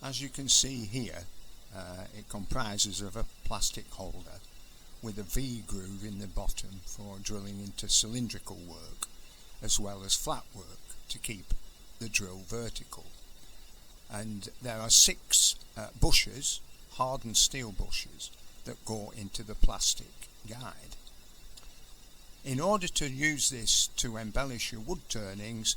As you can see here, it comprises of a plastic holder with a V groove in the bottom for drilling into cylindrical work, as well as flat work to keep the drill vertical. And there are 6 bushes, hardened steel bushes, that go into the plastic guide. In order to use this to embellish your wood turnings,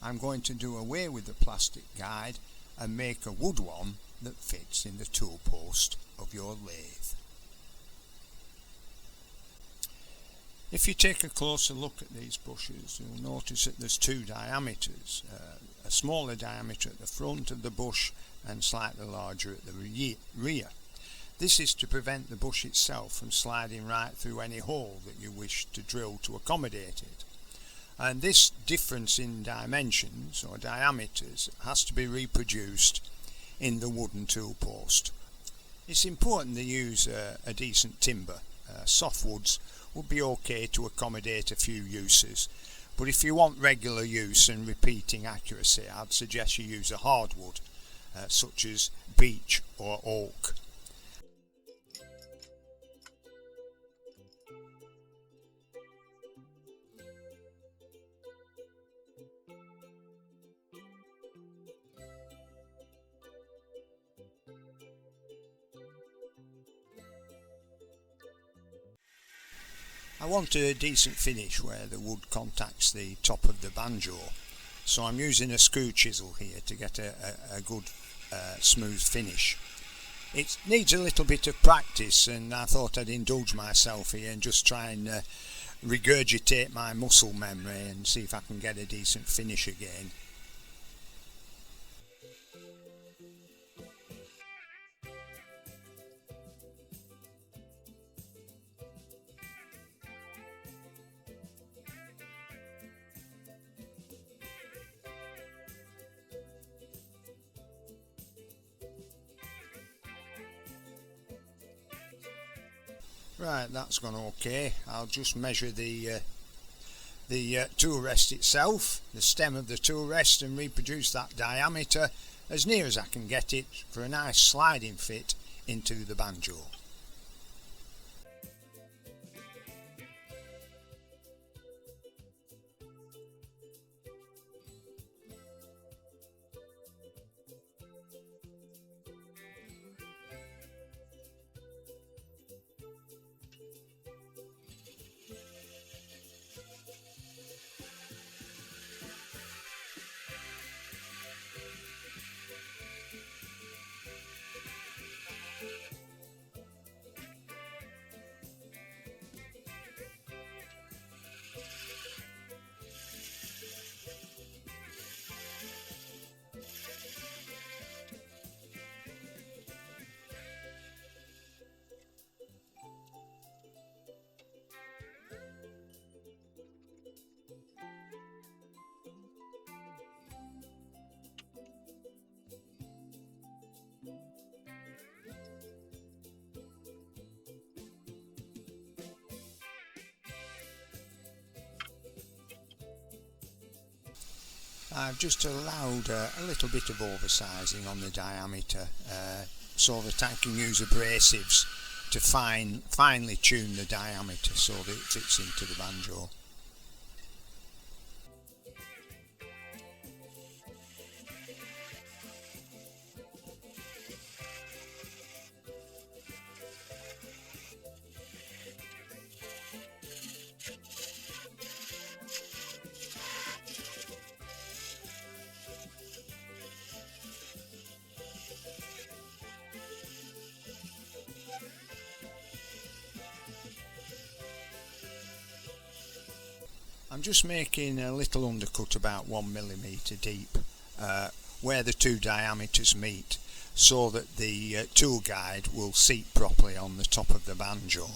I'm going to do away with the plastic guide and make a wood one that fits in the tool post of your lathe. If you take a closer look at these bushes, you'll notice that there's 2 diameters, a smaller diameter at the front of the bush and slightly larger at the rear. This is to prevent the bush itself from sliding right through any hole that you wish to drill to accommodate it. And this difference in dimensions or diameters has to be reproduced in the wooden tool post. It's important to use a decent timber. Softwoods would be okay to accommodate a few uses, but if you want regular use and repeating accuracy, I'd suggest you use a hardwood such as beech or oak. I want a decent finish where the wood contacts the top of the banjo, so I'm using a screw chisel here to get a good smooth finish. It needs a little bit of practice, and I thought I'd indulge myself here and just try and regurgitate my muscle memory and see if I can get a decent finish again. Right, that's gone okay. I'll just measure the tool rest itself, the stem of the tool rest, and reproduce that diameter as near as I can get it for a nice sliding fit into the banjo. I've just allowed a little bit of oversizing on the diameter so that I can use abrasives to finely tune the diameter so that it fits into the banjo. I'm just making a little undercut about 1mm deep where the 2 diameters meet, so that the tool guide will seat properly on the top of the banjo.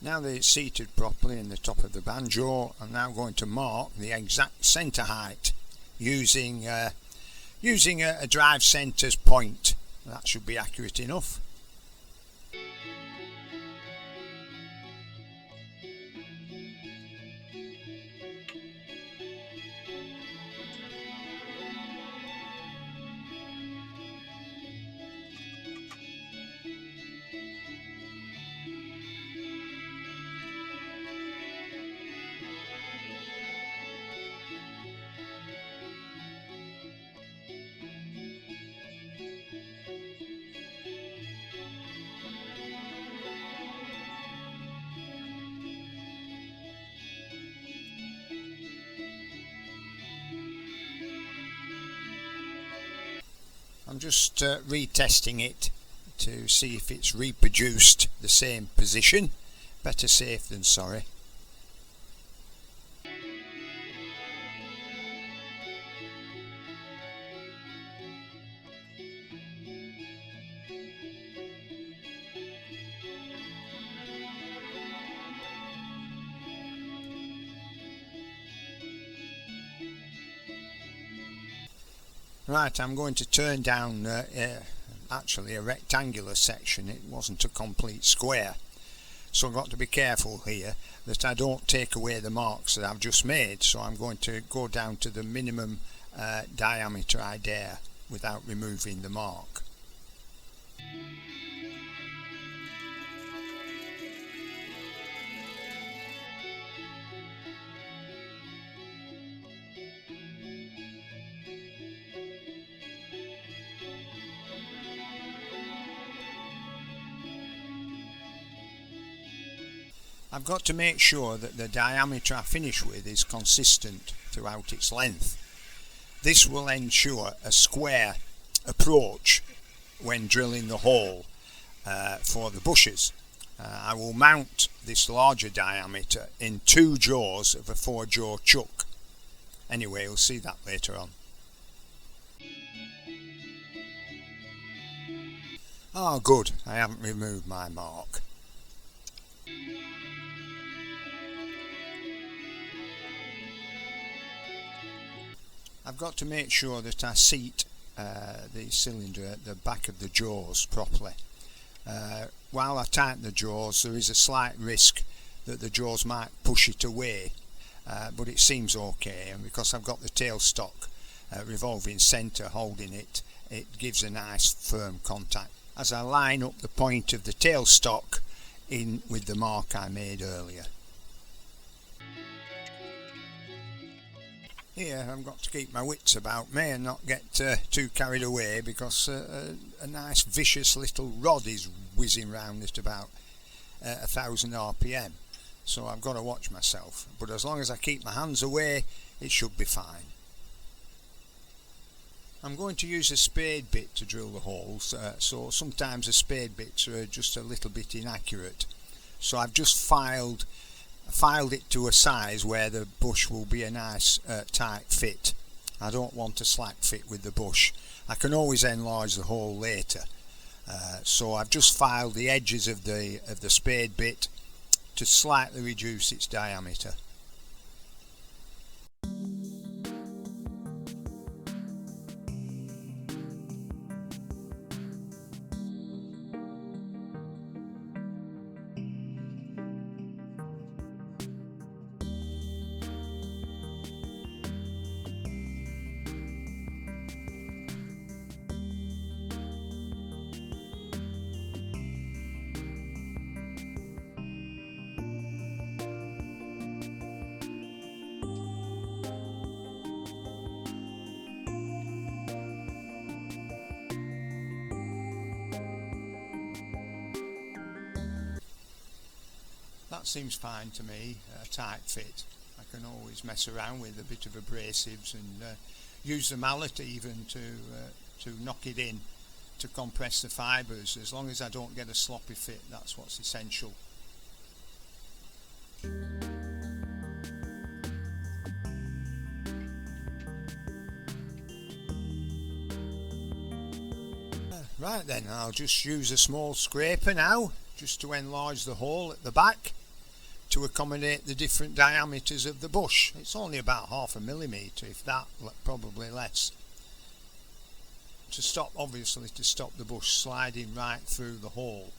Now that it's seated properly in the top of the banjo, I'm now going to mark the exact centre height using a drive centres point. That should be accurate enough. I'm just retesting it to see if it's reproduced the same position. Better safe than sorry. Right, I'm going to turn down actually a rectangular section. It wasn't a complete square, so I've got to be careful here that I don't take away the marks that I've just made. So I'm going to go down to the minimum diameter I dare without removing the mark. I've got to make sure that the diameter I finish with is consistent throughout its length. This will ensure a square approach when drilling the hole for the bushes. I will mount this larger diameter in 2 jaws of a 4-jaw chuck. Anyway, you'll see that later on. Oh good, I haven't removed my mark. I've got to make sure that I seat the cylinder at the back of the jaws properly. While I tighten the jaws, there is a slight risk that the jaws might push it away, but it seems okay, and because I've got the tailstock revolving centre holding it, it gives a nice firm contact as I line up the point of the tailstock in with the mark I made earlier. Here I've got to keep my wits about me and not get too carried away, because a nice vicious little rod is whizzing round at about 1000 RPM, so I've got to watch myself, but as long as I keep my hands away it should be fine. I'm going to use a spade bit to drill the holes, so sometimes the spade bits are just a little bit inaccurate, so I've just filed it to a size where the bush will be a nice tight fit. I don't want a slack fit with the bush. I can always enlarge the hole later, so I've just filed the edges of the spade bit to slightly reduce its diameter. That seems fine to me, a tight fit. I can always mess around with a bit of abrasives and use the mallet even to knock it in to compress the fibres. As long as I don't get a sloppy fit, that's what's essential. Right then, I'll just use a small scraper now just to enlarge the hole at the back. to accommodate the different diameters of the bush. It's only about 1/2 millimetre, if that, probably less, to stop the bush sliding right through the hole.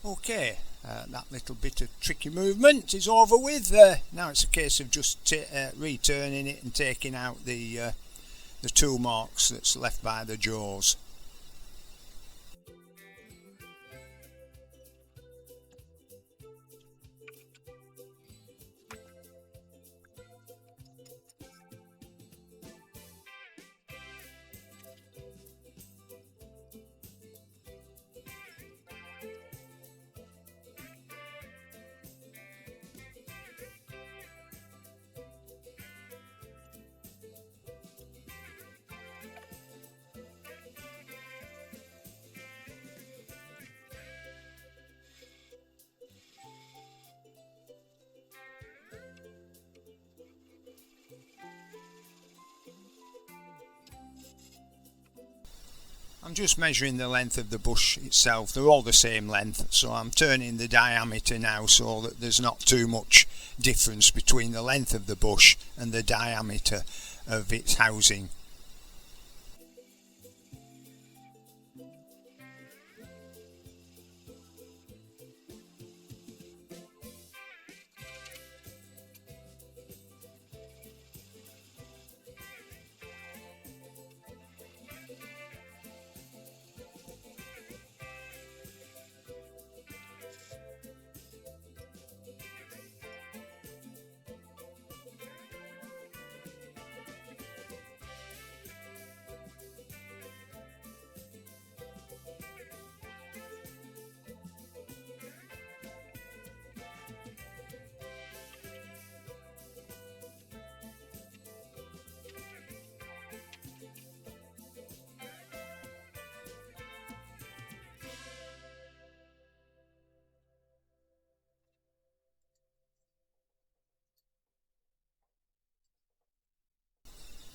Okay, that little bit of tricky movement is over with. Now it's a case of just returning it and taking out the tool marks that's left by the jaws. I'm just measuring the length of the bush itself. They're all the same length, so I'm turning the diameter now so that there's not too much difference between the length of the bush and the diameter of its housing.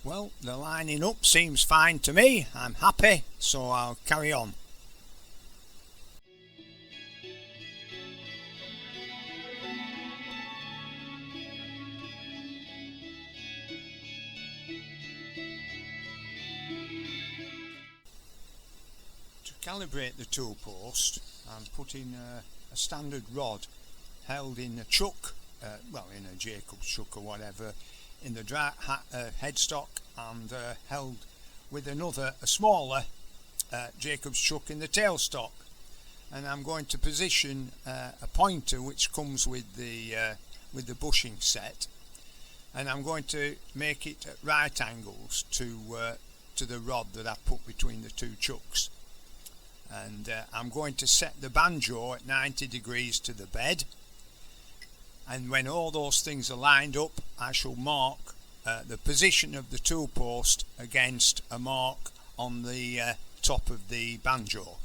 Well, the lining up seems fine to me. I'm happy, so I'll carry on. To calibrate the tool post, I'm putting a standard rod held in a chuck, in a Jacob's chuck or whatever, in the headstock, and held with a smaller Jacob's chuck in the tailstock. And I'm going to position a pointer which comes with the bushing set, and I'm going to make it at right angles to the rod that I put between the two chucks. And I'm going to set the banjo at 90 degrees to the bed, and when all those things are lined up, I shall mark the position of the tool post against a mark on the top of the banjo.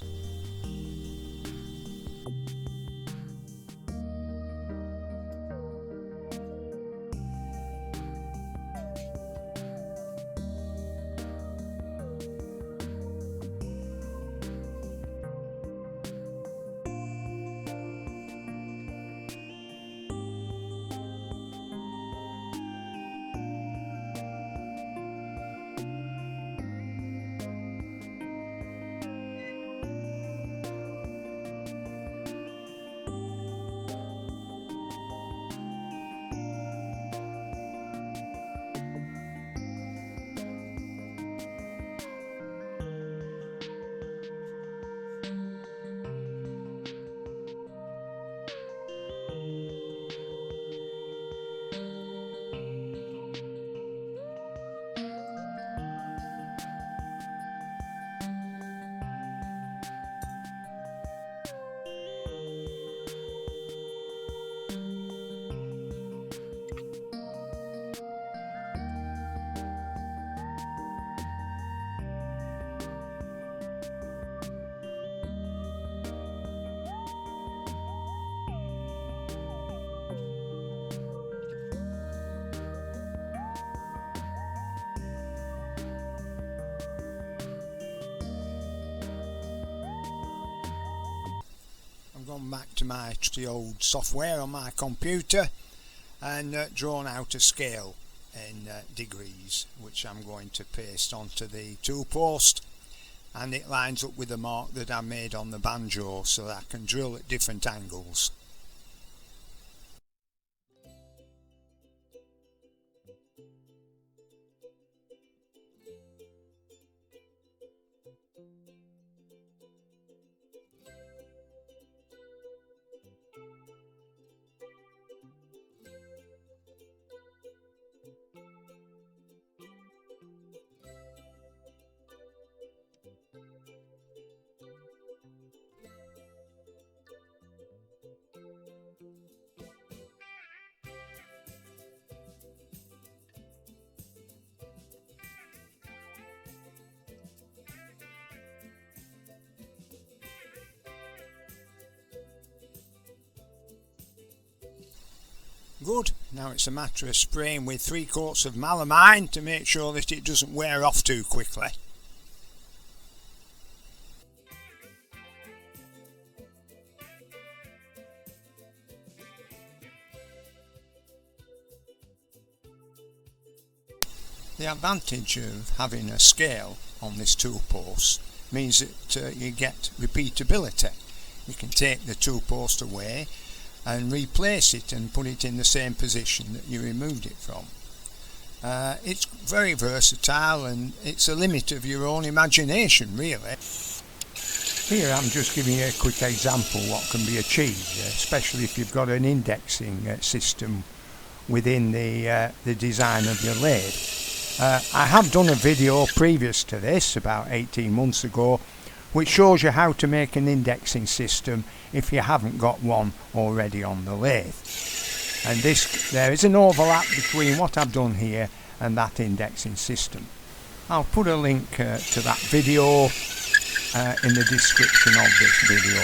gone back to my trusty old software on my computer and drawn out a scale in degrees, which I'm going to paste onto the tool post, and it lines up with the mark that I made on the banjo so that I can drill at different angles. Good, now it's a matter of spraying with 3 coats of melamine to make sure that it doesn't wear off too quickly. The advantage of having a scale on this tool post means that you get repeatability. You can take the tool post away and replace it and put it in the same position that you removed it from. It's very versatile, and it's a limit of your own imagination, really. Here I'm just giving you a quick example what can be achieved, especially if you've got an indexing system within the design of your lathe. I have done a video previous to this about 18 months ago which shows you how to make an indexing system if you haven't got one already on the lathe. And there is an overlap between what I've done here and that indexing system. I'll put a link to that video in the description of this video,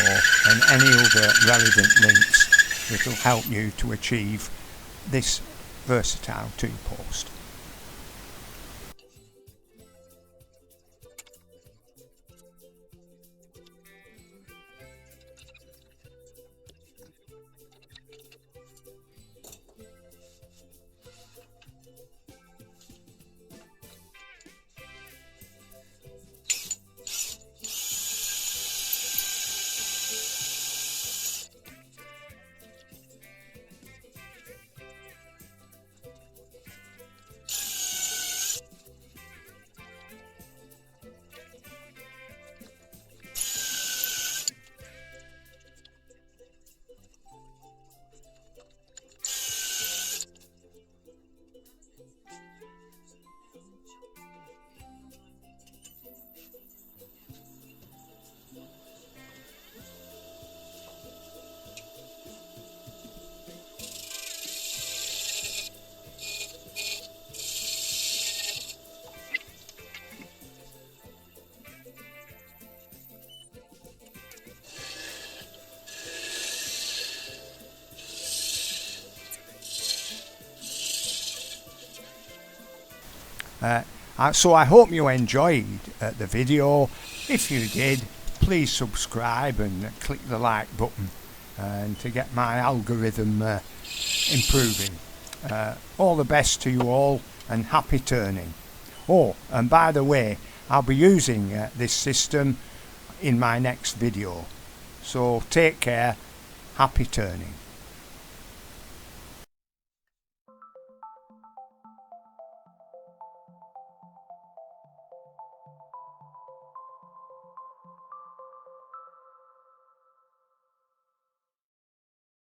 and any other relevant links that will help you to achieve this versatile tool post. So I hope you enjoyed the video. If you did, please subscribe and click the like button and to get my algorithm improving. All the best to you all, and happy turning. Oh, and by the way, I'll be using this system in my next video. So take care, happy turning.